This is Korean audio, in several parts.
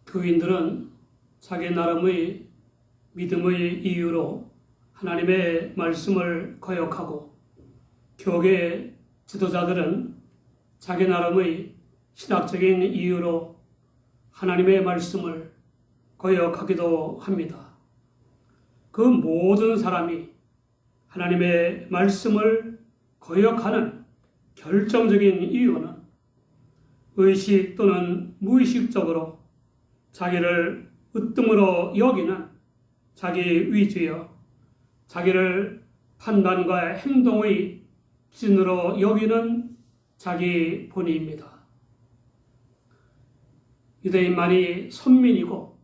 교인들은 자기 나름의 믿음의 이유로 하나님의 말씀을 거역하고, 교계 지도자들은 자기 나름의 신학적인 이유로 하나님의 말씀을 거역하기도 합니다. 그 모든 사람이 하나님의 말씀을 거역하는 결정적인 이유는 의식 또는 무의식적으로 자기를 으뜸으로 여기는 자기 위주여, 자기를 판단과 행동의 기준으로 여기는 자기 본의입니다. 유대인만이 선민이고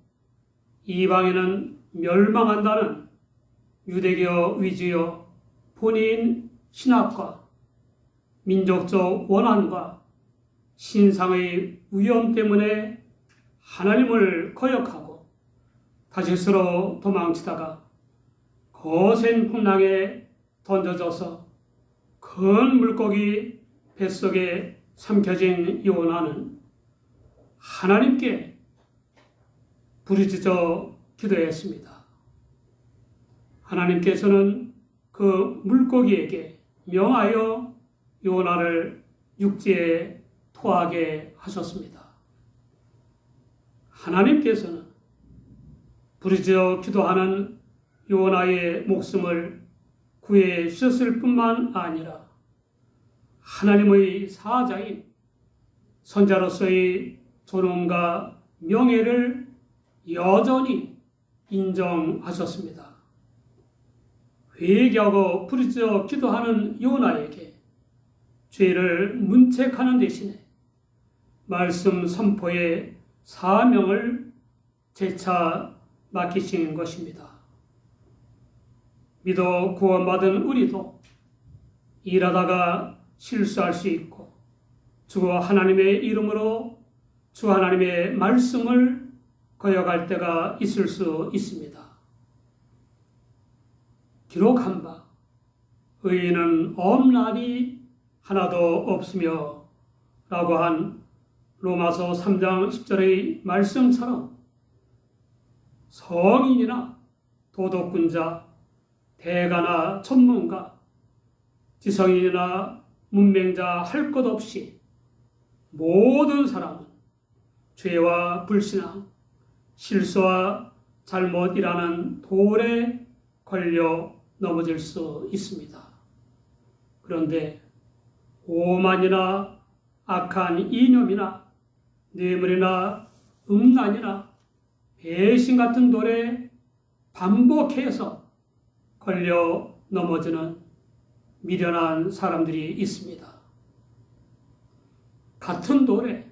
이방인은 멸망한다는 유대교 위주의 본인 신학과 민족적 원한과 신상의 위험 때문에 하나님을 거역하고 다시스로 도망치다가 거센 풍랑에 던져져서 큰 물고기 뱃속에 삼켜진 요나는 하나님께 부르짖어 기도했습니다. 하나님께서는 그 물고기에게 명하여 요나를 육지에 토하게 하셨습니다. 하나님께서는 부르짖어 기도하는 요나의 목숨을 구해 주셨을 뿐만 아니라 하나님의 사자인 선자로서의 존엄과 명예를 여전히 인정하셨습니다. 회개하고 부르짖어 기도하는 요나에게 죄를 문책하는 대신에 말씀 선포의 사명을 재차 맡기신 것입니다. 믿어 구원받은 우리도 일하다가 실수할 수 있고 주 하나님의 이름으로 주 하나님의 말씀을 거역할 때가 있을 수 있습니다. 기록한 바 의인은 없나니 하나도 없으며 라고 한 로마서 3장 10절의 말씀처럼 성인이나 도덕군자, 대가나 전문가, 지성인이나 문맹자 할 것 없이 모든 사람은 죄와 불신앙, 실수와 잘못이라는 돌에 걸려 넘어질 수 있습니다. 그런데 오만이나 악한 이념이나 뇌물이나 음란이나 배신 같은 돌에 반복해서 걸려 넘어지는 미련한 사람들이 있습니다. 같은 돌에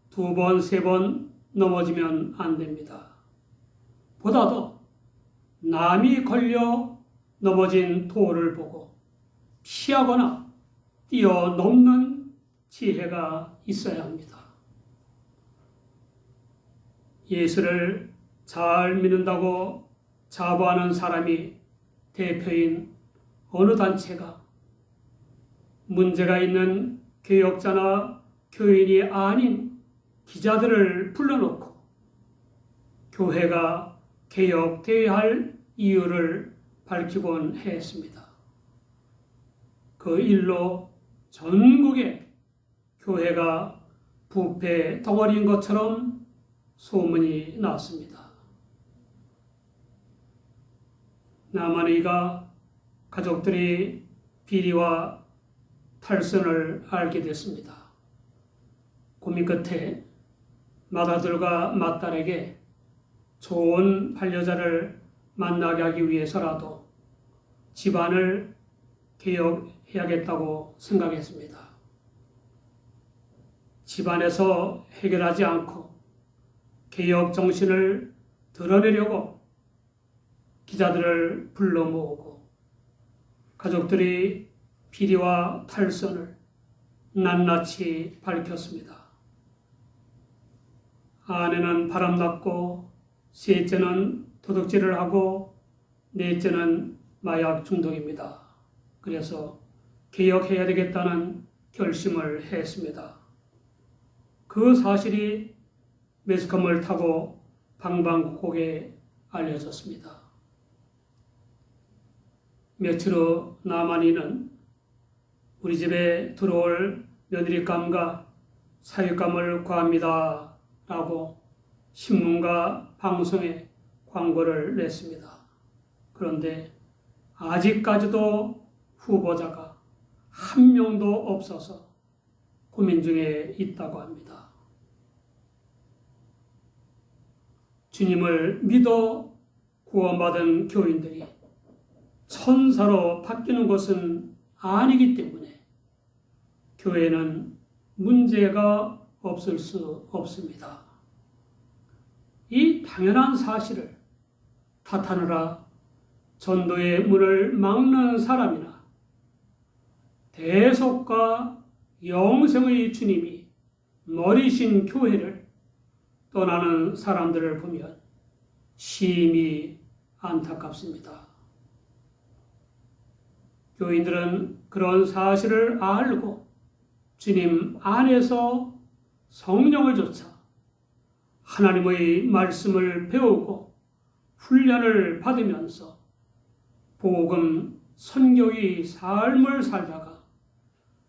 2번, 3번 넘어지면 안 됩니다. 보다도 남이 걸려 넘어진 돌을 보고 피하거나 뛰어넘는 지혜가 있어야 합니다. 예수를 잘 믿는다고 자부하는 사람이 대표인 어느 단체가 문제가 있는 개혁자나 교인이 아닌 기자들을 불러놓고 교회가 개혁되어야 할 이유를 밝히곤 했습니다. 그 일로 전국의 교회가 부패 덩어리인 것처럼 소문이 났습니다. 나만이가 가족들이 비리와 탈선을 알게 됐습니다. 고민 끝에 맏아들과 맏딸에게 좋은 반려자를 만나게 하기 위해서라도 집안을 개혁해야겠다고 생각했습니다. 집안에서 해결하지 않고 개혁 정신을 드러내려고 기자들을 불러 모으고 가족들이 비리와 탈선을 낱낱이 밝혔습니다. 아내는 바람났고, 셋째는 도둑질을 하고, 넷째는 마약 중독입니다. 그래서 개혁해야 되겠다는 결심을 했습니다. 그 사실이 매스컴을 타고 방방곡곡에 알려졌습니다. 며칠 후 나만이는 우리 집에 들어올 며느리감과 사육감을 구합니다 라고 신문과 방송에 광고를 냈습니다. 그런데 아직까지도 후보자가 한 명도 없어서 고민 중에 있다고 합니다. 주님을 믿어 구원받은 교인들이 천사로 바뀌는 것은 아니기 때문에 교회는 문제가 없을 수 없습니다. 이 당연한 사실을 탓하느라 전도의 문을 막는 사람이나 대속과 영생의 주님이 머리신 교회를 떠나는 사람들을 보면 심히 안타깝습니다. 교인들은 그런 사실을 알고 주님 안에서 성령을 좇아 하나님의 말씀을 배우고 훈련을 받으면서 복음 선교의 삶을 살다가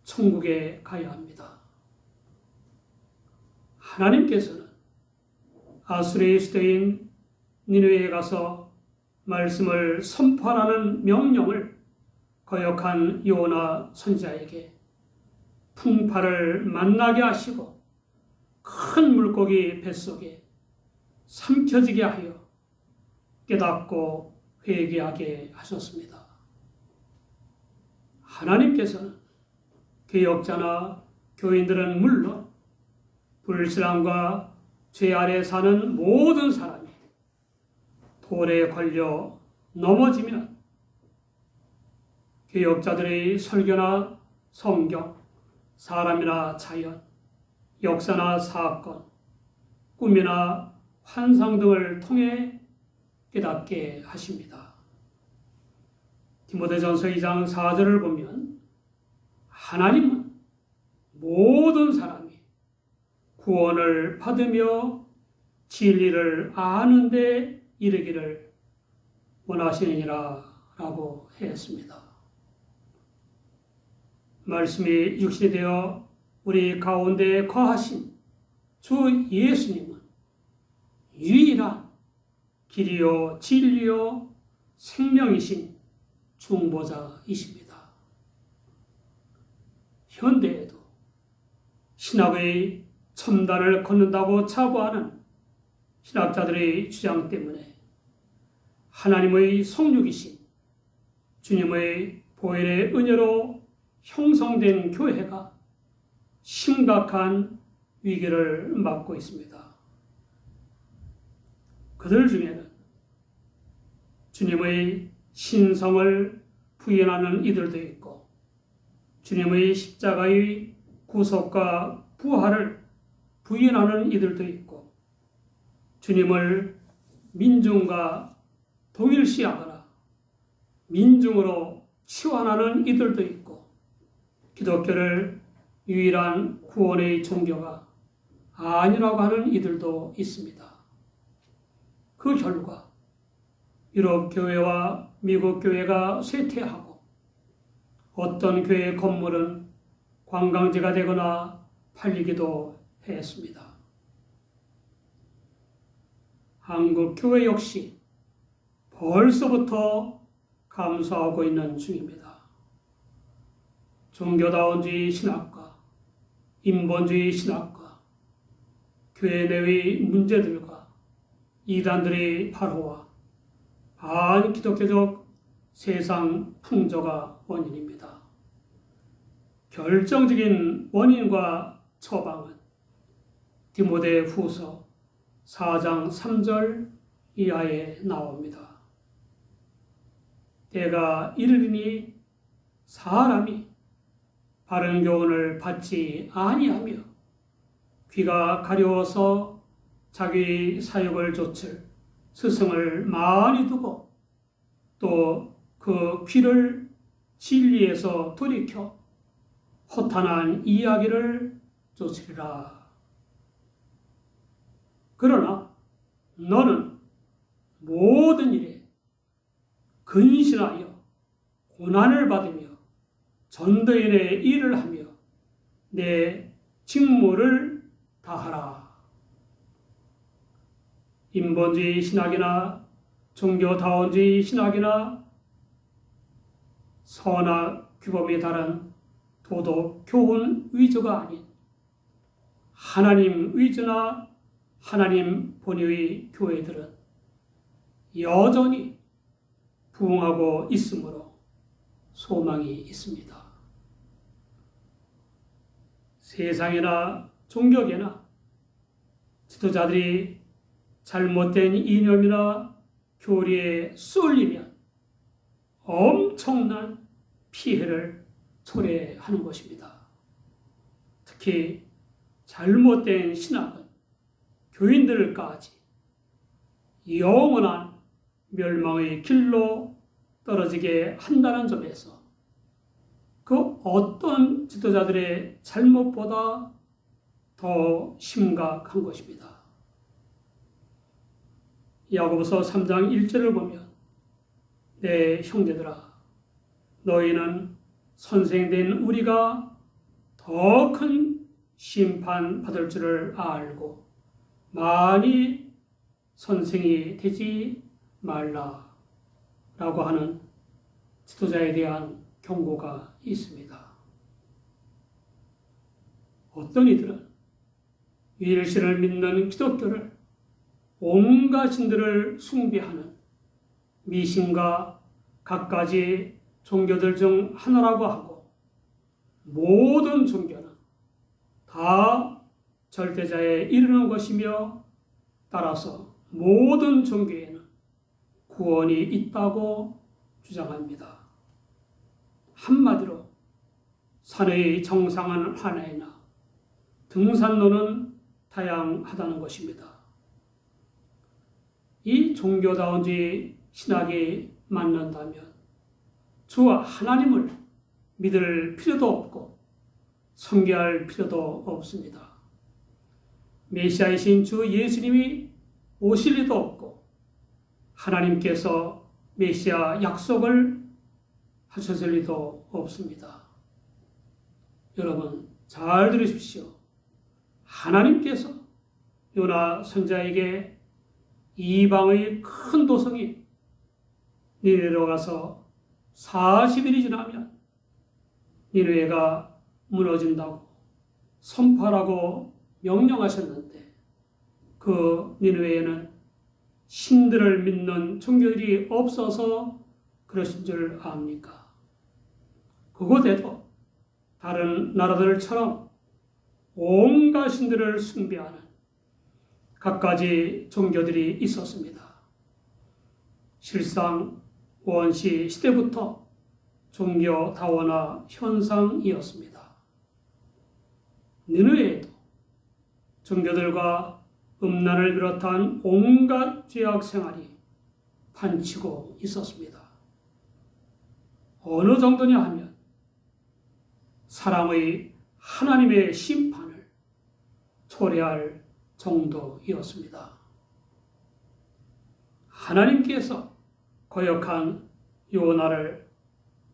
천국에 가야 합니다. 하나님께서는 아수르의 수도인 니느웨에 가서 말씀을 선포하라는 명령을 거역한 요나 선지자에게 풍파를 만나게 하시고 큰 물고기 뱃속에 삼켜지게 하여 깨닫고 회개하게 하셨습니다. 하나님께서는 개혁자나 교인들은 물론 불신앙과 죄 아래 사는 모든 사람이 돌에 걸려 넘어지면 개혁자들의 설교나 성경, 사람이나 자연, 역사나 사건, 꿈이나 환상 등을 통해 깨닫게 하십니다. 디모데전서 2장 4절을 보면 하나님은 모든 사람이 구원을 받으며 진리를 아는 데 이르기를 원하시느니라 라고 했습니다. 말씀이 육신이 되어 우리 가운데 거하신 주 예수님은 유일한 길이요 진리요 생명이신 중보자이십니다. 현대에도 신학의 첨단을 걷는다고 자부하는 신학자들의 주장 때문에 하나님의 성육이신 주님의 보혈의 은혜로 형성된 교회가 심각한 위기를 맞고 있습니다. 그들 중에는 주님의 신성을 부인하는 이들도 있고 주님의 십자가의 구속과 부활을 부인하는 이들도 있고 주님을 민중과 동일시하거나 민중으로 치환하는 이들도 있고 기독교를 유일한 구원의 종교가 아니라고 하는 이들도 있습니다. 그 결과 유럽 교회와 미국 교회가 쇠퇴하고 어떤 교회 건물은 관광지가 되거나 팔리기도 했습니다. 한국 교회 역시 벌써부터 감소하고 있는 중입니다. 종교다원주의 신학과 인본주의 신학과 교회 내의 문제들과 이단들의 발호와 반기독교적 세상 풍조가 원인입니다. 결정적인 원인과 처방은 디모데 후서 4장 3절 이하에 나옵니다. 때가 이르리니 사람이 바른 교훈을 받지 아니하며 귀가 가려워서 자기 사역을 좇을 스승을 많이 두고 또 그 귀를 진리에서 돌이켜 허탄한 이야기를 좇으리라. 그러나 너는 모든 일에 근신하여 고난을 받으며 전도인의 일을 하며 내 직무를 다하라. 인본주의 신학이나 종교다원주의 신학이나 선악 규범에 따른 도덕 교훈 위주가 아닌 하나님 위주나 하나님 본의의 교회들은 여전히 부흥하고 있으므로 소망이 있습니다. 세상이나 종교계나 지도자들이 잘못된 이념이나 교리에 쏠리면 엄청난 피해를 초래하는 것입니다. 특히 잘못된 신학은 교인들까지 영원한 멸망의 길로 떨어지게 한다는 점에서 그 어떤 지도자들의 잘못보다 더 심각한 것입니다. 야고보서 3장 1절을 보면 내 형제들아 너희는 선생된 우리가 더 큰 심판 받을 줄을 알고 많이 선생이 되지 말라 라고 하는 지도자에 대한 경고가 있습니다. 어떤 이들은 일신을 믿는 기독교를 온갖 신들을 숭배하는 미신과 갖가지 종교들 중 하나라고 하고 모든 종교는 다 절대자에 이르는 것이며 따라서 모든 종교에는 구원이 있다고 주장합니다. 한마디로 산의 정상은 하나이나 등산로는 다양하다는 것입니다. 이 종교다운주의 신학이 맞는다면 주와 하나님을 믿을 필요도 없고 섬겨할 필요도 없습니다. 메시아이신 주 예수님이 오실 리도 없고 하나님께서 메시아 약속을 하셨을 리도 없습니다. 여러분 잘 들으십시오. 하나님께서 요나 선자에게 이방의 큰 도성이 니느웨로 가서 40일이 지나면 니느웨가 무너진다고 선포하라고 명령하셨는데 그 니느웨에는 신들을 믿는 종교들이 없어서 그러신 줄 압니까? 그곳에도 다른 나라들처럼 온갖 신들을 숭배하는 갖가지 종교들이 있었습니다. 실상 원시 시대부터 종교 다원화 현상이었습니다. 니느웨에도 종교들과 음란을 비롯한 온갖 죄악 생활이 판치고 있었습니다. 어느 정도냐 하면 사람의 하나님의 심판을 초래할 정도이었습니다. 하나님께서 거역한 요나를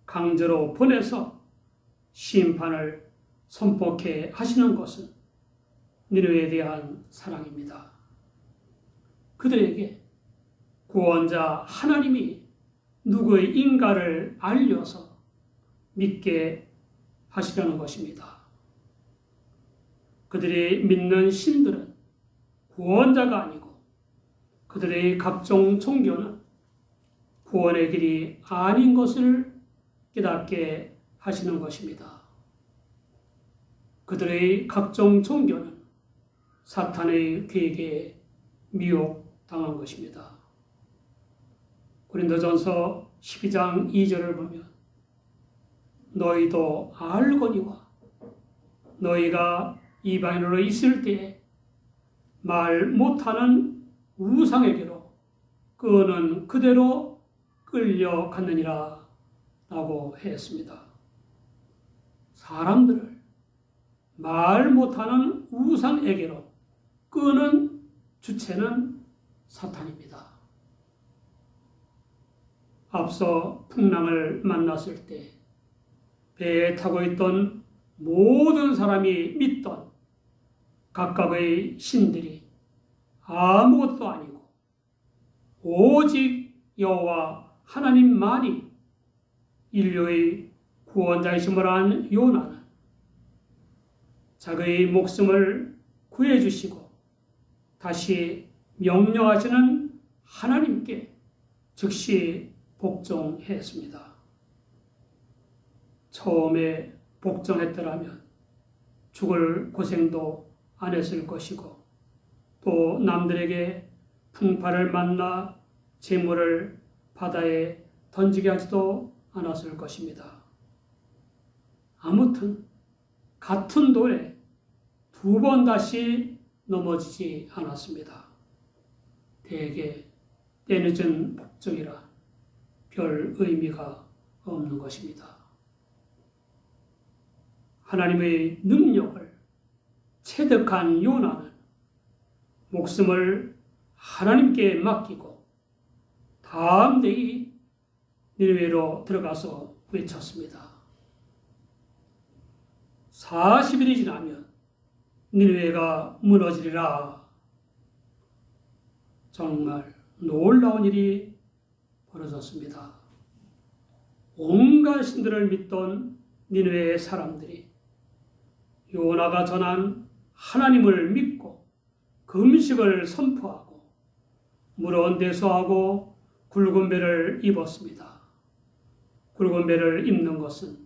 강제로 보내서 심판을 선포케 하시는 것은 니느웨에 대한 사랑입니다. 그들에게 구원자 하나님이 누구의 인가를 알려서 믿게 하시려는 것입니다. 그들이 믿는 신들은 구원자가 아니고 그들의 각종 종교는 구원의 길이 아닌 것을 깨닫게 하시는 것입니다. 그들의 각종 종교는 사탄의 계획에 미혹당한 것입니다. 고린도전서 12장 2절을 보면 너희도 알거니와 너희가 이방인으로 있을 때에 말 못하는 우상에게로 그는 그대로 끌려갔느니라 라고 했습니다. 사람들을 말 못하는 우상에게로 끄는 주체는 사탄입니다. 앞서 풍랑을 만났을 때 배에 타고 있던 모든 사람이 믿던 각각의 신들이 아무것도 아니고 오직 여호와 하나님만이 인류의 구원자이심을 안 요나는 자기의 목숨을 구해주시고 다시 명령하시는 하나님께 즉시 복종했습니다. 처음에 복종했더라면 죽을 고생도 안 했을 것이고 또 남들에게 풍파를 만나 재물을 바다에 던지게 하지도 않았을 것입니다. 아무튼 같은 돌에 2번 다시 넘어지지 않았습니다. 대개 때늦은 복종이라 별 의미가 없는 것입니다. 하나님의 능력을 체득한 요나는 목숨을 하나님께 맡기고 다음 데이 니느웨로 들어가서 외쳤습니다. 40일이 지나면 니느웨가 무너지리라. 정말 놀라운 일이 벌어졌습니다. 온갖 신들을 믿던 니느웨의 사람들이 요나가 전한 하나님을 믿고 금식을 선포하고 무거운 대소하고 굵은 배를 입었습니다. 굵은 배를 입는 것은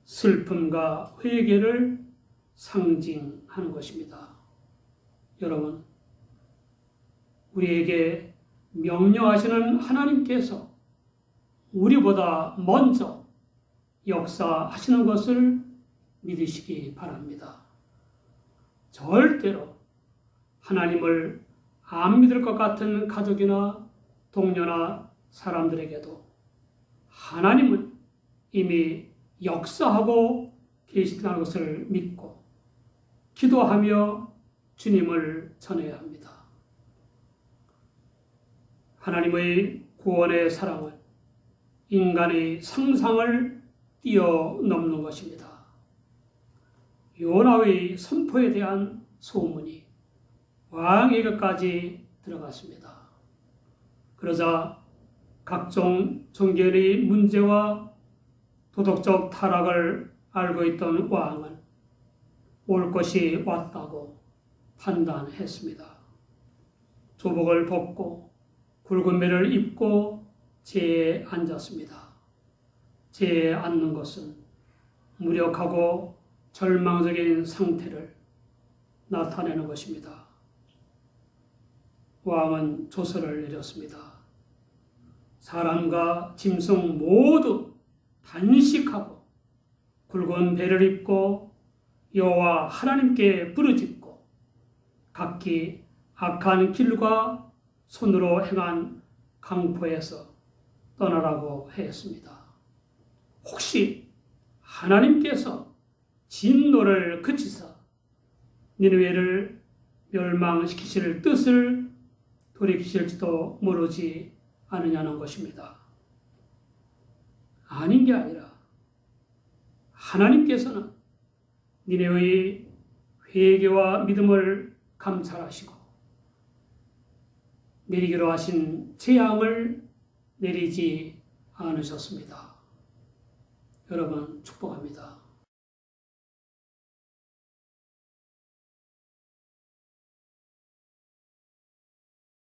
슬픔과 회개를 상징하는 것입니다. 여러분, 우리에게 명령하시는 하나님께서 우리보다 먼저 역사하시는 것을 믿으시기 바랍니다. 절대로 하나님을 안 믿을 것 같은 가족이나 동료나 사람들에게도 하나님은 이미 역사하고 계시다는 것을 믿고 기도하며 주님을 전해야 합니다. 하나님의 구원의 사랑은 인간의 상상을 뛰어넘는 것입니다. 요나의 선포에 대한 소문이 왕에게까지 들어갔습니다. 그러자 각종 종교의 문제와 도덕적 타락을 알고 있던 왕은 올 것이 왔다고 판단했습니다. 조복을 벗고 굵은 배를 입고 제에 앉았습니다. 제에 앉는 것은 무력하고 절망적인 상태를 나타내는 것입니다. 왕은 조서를 내렸습니다. 사람과 짐승 모두 단식하고 굵은 배를 입고 여호와 하나님께 부르짖고 각기 악한 길과 손으로 행한 강포에서 떠나라고 했습니다. 혹시 하나님께서 진노를 그치사 니느웨를 멸망시키실 뜻을 돌이키실지도 모르지 않으냐는 것입니다. 아닌 게 아니라 하나님께서는 니느웨의 회개와 믿음을 감찰하시고 내리기로 하신 재앙을 내리지 않으셨습니다. 여러분 축복합니다.